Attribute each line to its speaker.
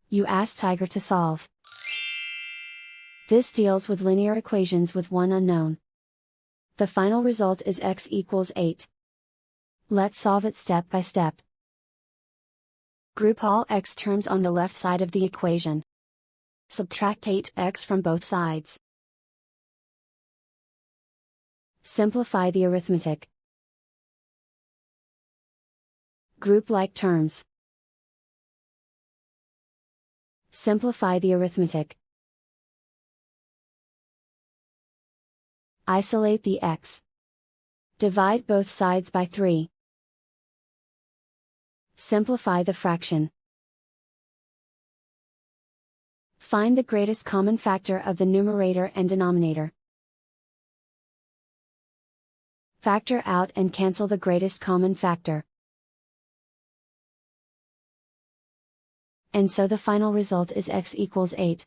Speaker 1: You ask Tiger to solve. This deals with linear equations with one unknown. The final result is x equals 8. Let's solve it step by step. Group all x terms on the left side of the equation. Subtract 8x from both sides. Simplify the arithmetic. Group like terms. Simplify the arithmetic. Isolate the x. Divide both sides by 3. Simplify the fraction. Find the greatest common factor of the numerator and denominator. Factor out and cancel the greatest common factor. And so the final result is x equals 8.